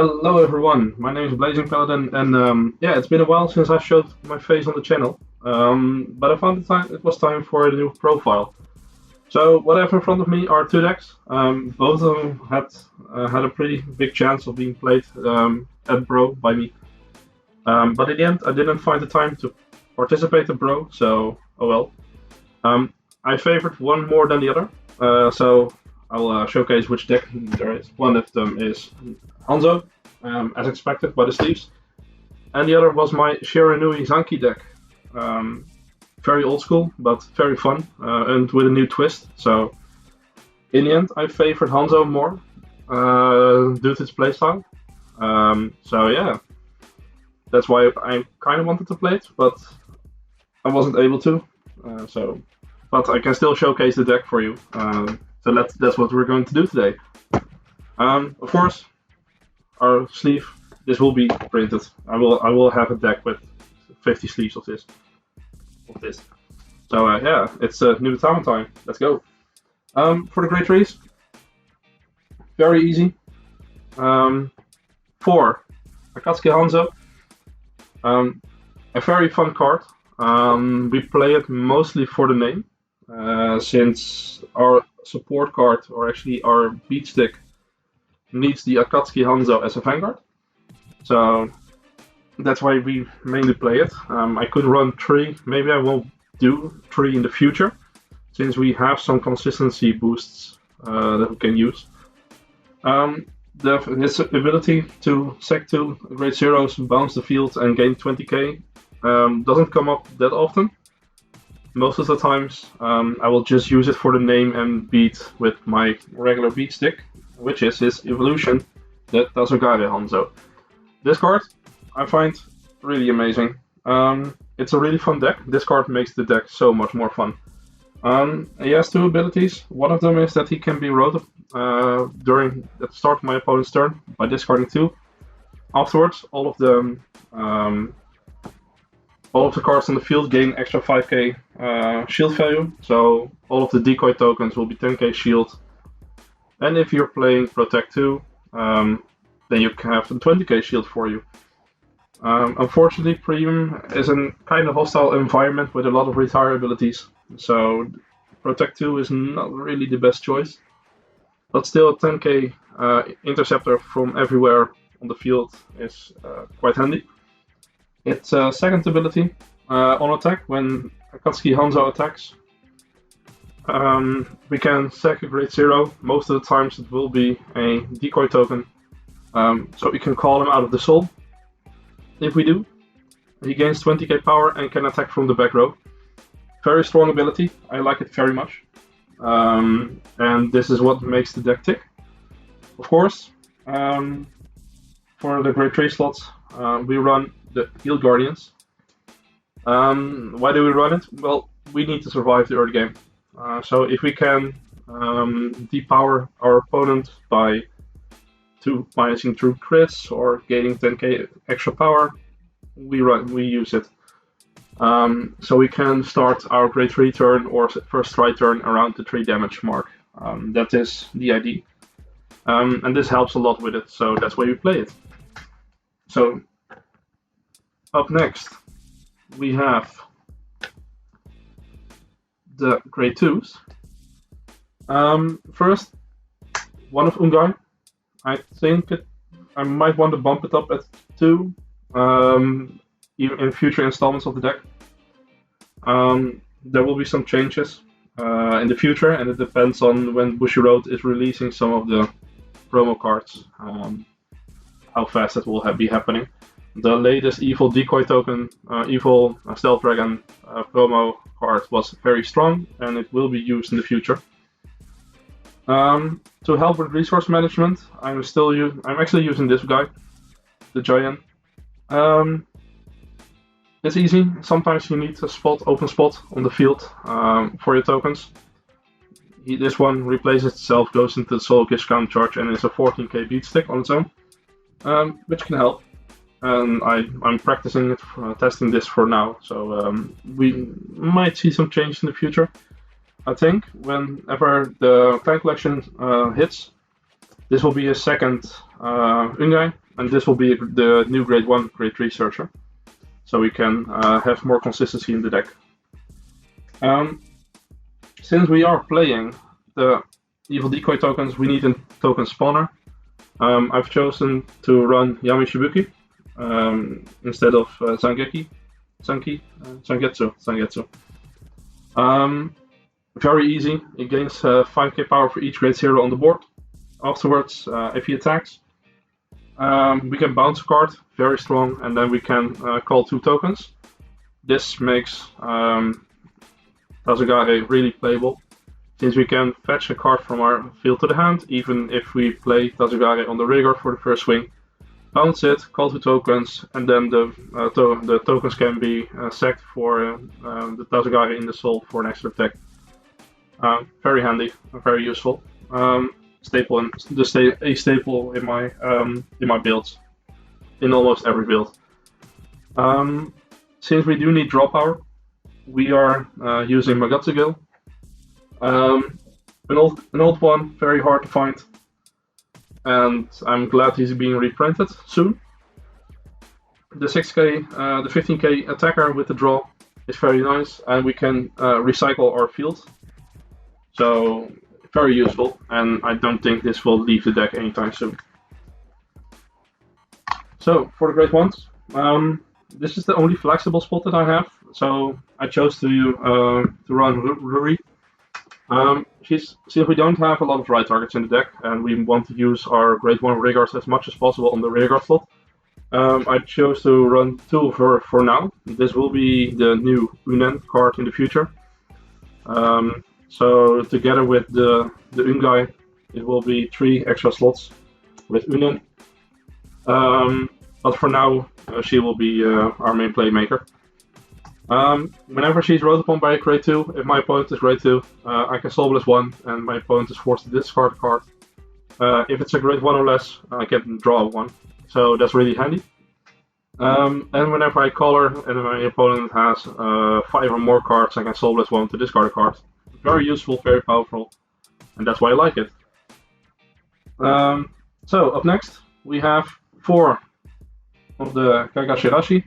Hello everyone, my name is Blazing Paladin, and yeah, it's been a while since I showed my face on the channel, but I found it was time for a new profile. So what I have in front of me are two decks. Both of them had a pretty big chance of being played at Bro by me, but in the end I didn't find the time to participate at Bro, so oh well. I favored one more than the other, so I'll showcase which deck there is. One of them is Hanzo, as expected by the sleeves, and the other was my Shiranui Zanki deck. Very old school, but very fun, and with a new twist. So, in the end, I favored Hanzo more due to its playstyle. So yeah, that's why I kind of wanted to play it, but I wasn't able to. But I can still showcase the deck for you. So that's what we're going to do today. Of course, our sleeve. This will be printed. I will have a deck with 50 sleeves of this. So yeah, it's Nubatama time. Let's go. For the Great Trees, very easy. 4 Akatsuki Hanzo. A very fun card. We play it mostly for the name, since our support card, or actually our beat stick, needs the Akatsuki Hanzo as a Vanguard. So that's why we mainly play it. I could run 3, maybe I will do 3 in the future, since we have some consistency boosts that we can use. His ability to sec 2 Great Zeros, bounce the field, and gain 20k doesn't come up that often. Most of the times I will just use it for the name and beat with my regular beat stick, which is his evolution, the Tazogare Hanzo. This card I find really amazing. It's a really fun deck. This card makes the deck so much more fun. He has 2 abilities. One of them is that he can be rotated during the start of my opponent's turn by discarding 2. Afterwards, all of the cards on the field gain extra 5k shield value, so all of the decoy tokens will be 10k shield. And if you're playing Protect 2, then you can have a 20k shield for you. Unfortunately, Premium is a kind of hostile environment with a lot of retire abilities, so Protect 2 is not really the best choice. But still, 10k interceptor from everywhere on the field is quite handy. Its second ability, on attack, when Akatsuki Hanzo attacks, we can sack a Great Zero. Most of the times it will be a decoy token, so we can call him out of the soul. If we do, he gains 20k power and can attack from the back row. Very strong ability, I like it very much. And this is what makes the deck tick. Of course, for the Great Tree slots, we run the Heal Guardians. Why do we run it? Well, we need to survive the early game. So if we can depower our opponent by minusing through crits or gaining 10k extra power, we use it. So we can start our Great Tree turn or first try turn around the 3 damage mark. That is the idea. And this helps a lot with it, so that's why we play it. So up next, we have the Great 2s. First, one of Ungai. I think I might want to bump it up at 2, even in future installments of the deck. There will be some changes in the future, and it depends on when Bushiroad is releasing some of the promo cards, how fast it will be happening. The latest Evil Decoy token, Evil Stealth Dragon promo card was very strong, and it will be used in the future. To help with resource management, I'm actually using this guy, the Giant. It's easy. Sometimes you need a open spot on the field for your tokens. This one replaces itself, goes into the Soul Kiss count charge, and is a 14k beat stick on its own, which can help. And I'm practicing it, testing this for now, so we might see some change in the future. I think whenever the clan collection hits, this will be a second Ungai, and this will be the new grade 1, grade 3 searcher, so we can have more consistency in the deck. Since we are playing the evil decoy tokens, we need a token spawner. I've chosen to run Yami Shibuki instead of Zangetsu. Very easy. It gains 5k power for each grade 0 on the board. Afterwards, if he attacks, we can bounce a card, very strong, and then we can call 2 tokens. This makes Tazugare really playable, since we can fetch a card from our field to the hand, even if we play Tazugare on the Rearguard for the first swing. Bounce it, call 2 tokens, and then the tokens can be sacked for the Tazugare in the soul for an extra attack. Very handy, very useful. Staple and a staple in my builds, in almost every build. Since we do need draw power, we are using Magatsugill. An old one, very hard to find, and I'm glad he's being reprinted soon. The 6k, the 15k attacker with the draw is very nice, and we can recycle our field. So very useful, and I don't think this will leave the deck anytime soon. So for the grade 1s, this is the only flexible spot that I have, so I chose to run Ruri. Since we don't have a lot of right targets in the deck, and we want to use our grade 1 Rearguards as much as possible on the Rearguard slot, I chose to run 2 of her for now. This will be the new Unen card in the future. So together with the Ungai, it will be 3 extra slots with Unen. But for now, she will be our main playmaker. Whenever she's rolled upon by a grade 2, if my opponent is grade 2, I can Soulbless 1 and my opponent is forced to discard a card. If it's a grade 1 or less, I can draw 1. So that's really handy. And whenever I call her and my opponent has 5 or more cards, I can Soulbless 1 to discard a card. Very useful, very powerful, and that's why I like it. So up next, we have 4 of the Kagashirashi.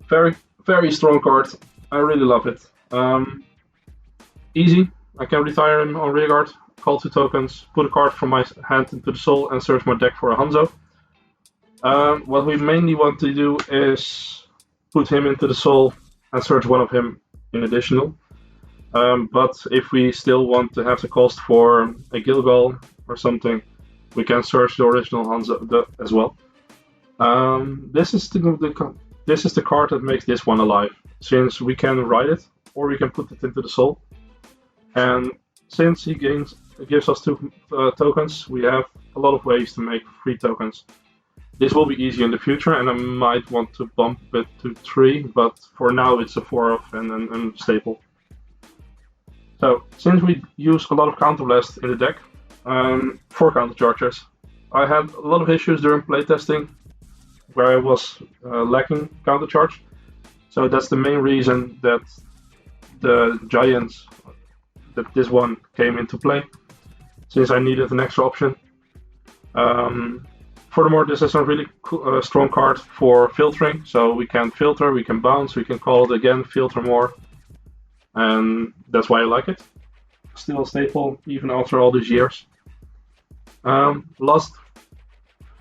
Very strong card. I really love it. Easy. I can retire him on Rearguard, call 2 tokens, put a card from my hand into the soul, and search my deck for a Hanzo. What we mainly want to do is put him into the soul and search one of him in additional. But if we still want to have the cost for a Gilgal or something, we can search the original Hanzo as well. This is the card that makes this one alive, since we can write it or we can put it into the soul. And since he gives us 2 tokens, we have a lot of ways to make 3 tokens. This will be easy in the future, and I might want to bump it to 3, but for now it's a 4-off and staple. So, since we use a lot of counterblast in the deck, 4 counterchargers, I had a lot of issues during playtesting where I was lacking countercharge. So that's the main reason that the Giants, that this one came into play, since I needed an extra option. Furthermore, this is a really strong card for filtering, so we can filter, we can bounce, we can call it again, filter more, and that's why I like it. Still a staple, even after all these years. Last,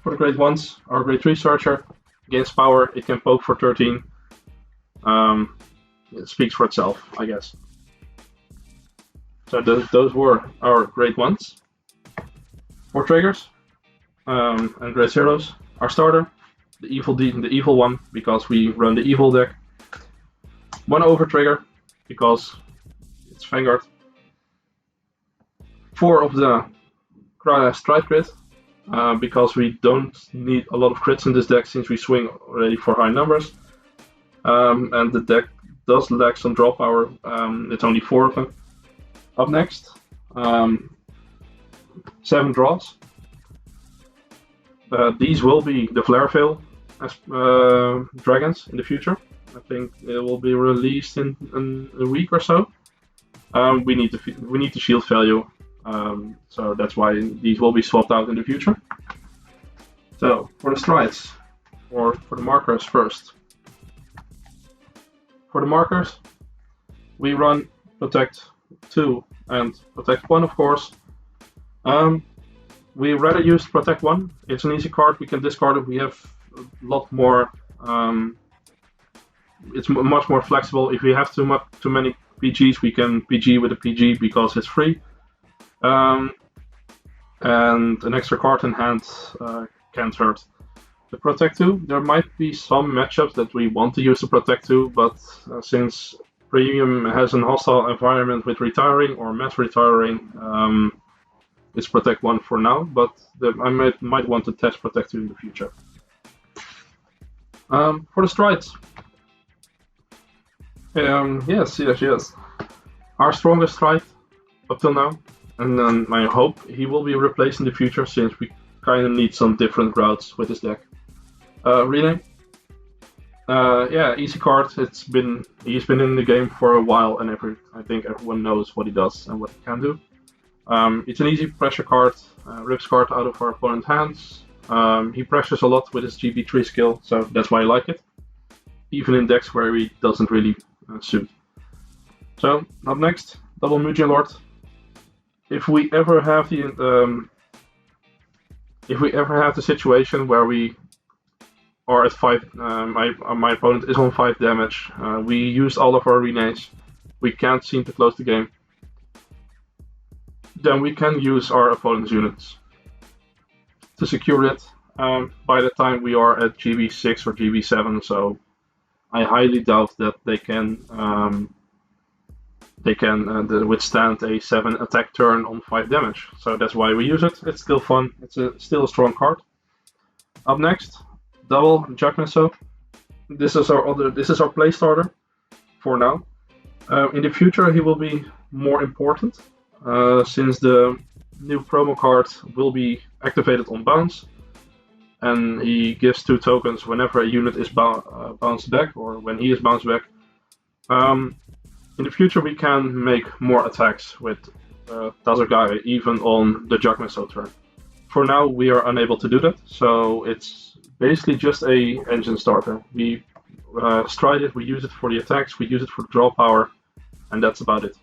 for the grade 1s, our grade 3 searcher gains power, it can poke for 13. It speaks for itself, I guess. So those were our grade 1s. 4 triggers. And grade 0s. Our starter, the evil one, because we run the evil deck. 1 over trigger, because it's Vanguard. 4 of the strike crit, because we don't need a lot of crits in this deck since we swing already for high numbers. And the deck does lack some draw power, it's only 4 of them. Up next, 7 draws. These will be the Flare Veil as dragons in the future. I think it will be released in a week or so. We need the shield value, so that's why these will be swapped out in the future. So for the strides, or for the markers first. For the markers, we run Protect 2 and Protect 1, of course. We rather use Protect 1. It's an easy card, we can discard it. We have a lot more. It's much more flexible. If we have too many PGs, we can PG with a PG because it's free. And an extra card in hand can't hurt. The Protect 2, there might be some matchups that we want to use the Protect 2, but since Premium has an hostile environment with retiring or mass retiring, it's Protect 1 for now, but I might want to test Protect 2 in the future. For the strides. Yes. Our strongest stride up till now, and then I hope he will be replaced in the future since we kind of need some different routes with his deck. Relay. Easy card. He's been in the game for a while, and I think everyone knows what he does and what he can do. It's an easy pressure card, rips card out of our opponent's hands. He pressures a lot with his GB3 skill, so that's why I like it. Even in decks where he doesn't really suit. So up next, double Mugen Lord. If we ever have the situation where we are at 5, my opponent is on 5 damage. We used all of our renames. We can't seem to close the game. Then we can use our opponent's units to secure it. By the time we are at GB6 or GB7, so I highly doubt that they can withstand a 7 attack turn on 5 damage. So that's why we use it. It's still fun. It's still a strong card. Up next, double Checkmaster. This is our play starter for now. In the future, he will be more important since the new promo card will be activated on bounce, and he gives 2 tokens whenever a unit is bounced back or when he is bounced back. In the future, we can make more attacks with Tazagaya even on the Checkmaster turn. For now, we are unable to do that, so it's basically just a engine starter. We stride it, we use it for the attacks, we use it for draw power, and that's about it.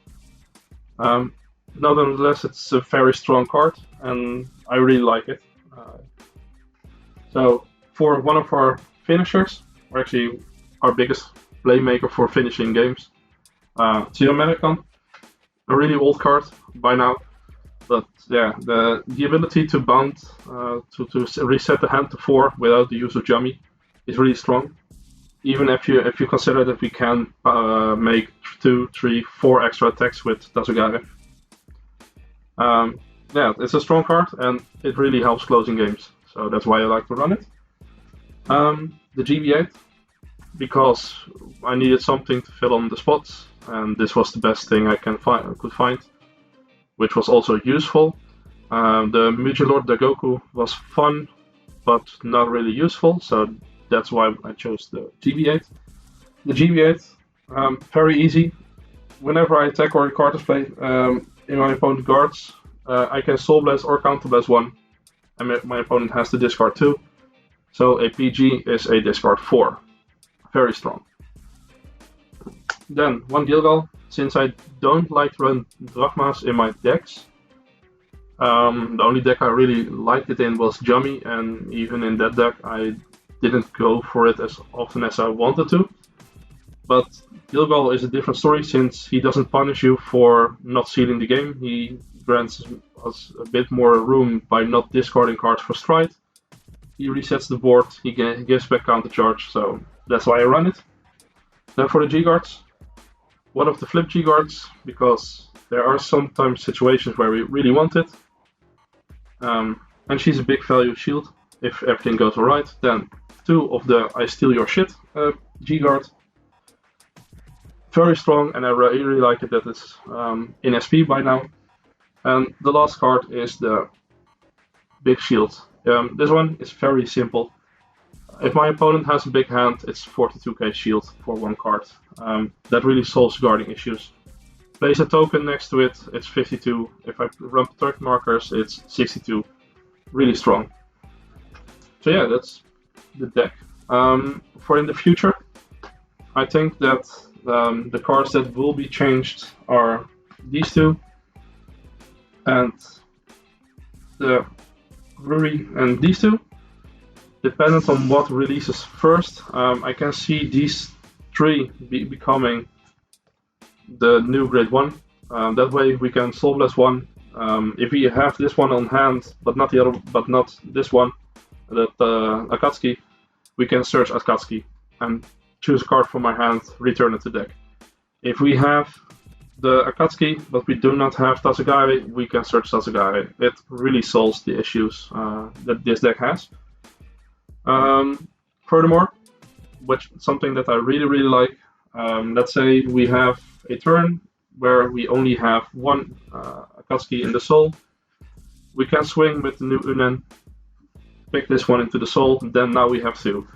Nonetheless, it's a very strong card, and I really like it. So for one of our finishers, or actually our biggest playmaker for finishing games, Timeeee, a really old card by now, but yeah, the ability to bound, to reset the hand to 4 without the use of Jummy is really strong. Even if you consider that we can make 2, 3, 4 extra attacks with Tazagaya. It's a strong card and it really helps closing games, so that's why I like to run it. The GB8, because I needed something to fill on the spots, and this was the best thing I could find, which was also useful. The Mugen Lord Dagoku was fun, but not really useful, so that's why I chose the GB8. The GB8, very easy. Whenever I attack or a card display in my opponent's guards, I can Soul Blast or Counter Blast 1, and my opponent has to discard 2. So a PG is a discard 4. Very strong. Then, one Gilgal. Since I don't like to run Drachmas in my decks, the only deck I really liked it in was Jummy, and even in that deck I didn't go for it as often as I wanted to. But Gilgal is a different story since he doesn't punish you for not sealing the game. He grants us a bit more room by not discarding cards for stride. He resets the board, he gives back counter charge, so that's why I run it. Then for the G-Guards, one of the flip G-Guards, because there are sometimes situations where we really want it. And she's a big value shield if everything goes alright. Then 2 of the I steal your shit G-Guard. Very strong, and I really like it that it's in SP by now. And the last card is the big shield. This one is very simple. If my opponent has a big hand, it's 42k shield for 1 card. That really solves guarding issues. Place a token next to it, it's 52. If I run protect markers, it's 62. Really strong. So yeah, that's the deck. For in the future, I think that the cards that will be changed are these two and the Ruri and these two. Dependent on what releases first, I can see these three becoming the new grade 1. That way we can Soul Blast one. If we have this one on hand, but not the other, but not this one, that Akatsuki, we can search Akatsuki and choose a card from my hand, return it to deck. If we have the Akatsuki, but we do not have Tatsugari, we can search Tatsugari. It really solves the issues that this deck has. Furthermore, which something that I really like, let's say we have a turn where we only have one Akatsuki in the soul. We can swing with the new Unen, pick this one into the soul, then now we have two.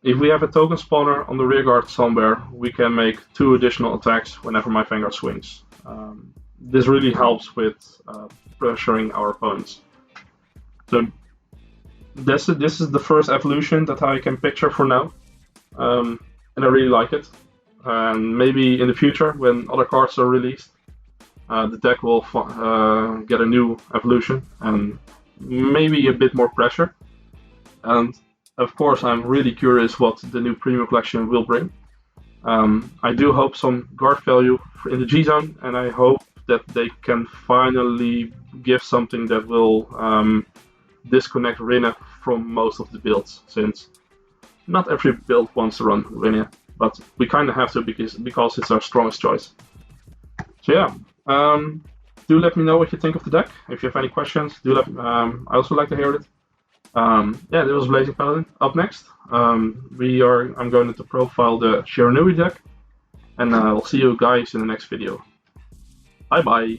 If we have a token spawner on the rearguard somewhere, we can make 2 additional attacks whenever my Vanguard swings. This really helps with pressuring our opponents. So this is the first evolution that I can picture for now, and I really like it. And maybe in the future, when other cards are released, the deck will get a new evolution and maybe a bit more pressure. And of course, I'm really curious what the new premium collection will bring. I do hope some guard value in the G zone, and I hope that they can finally give something that will disconnect Rinne from most of the builds, since not every build wants to run Rinne, but we kind of have to because it's our strongest choice. So yeah, do let me know what you think of the deck. If you have any questions, do let. I also like to hear it. Yeah, this was Blazing Paladin. Up next, I'm going to profile the Shiranui deck, and I'll see you guys in the next video. Bye bye.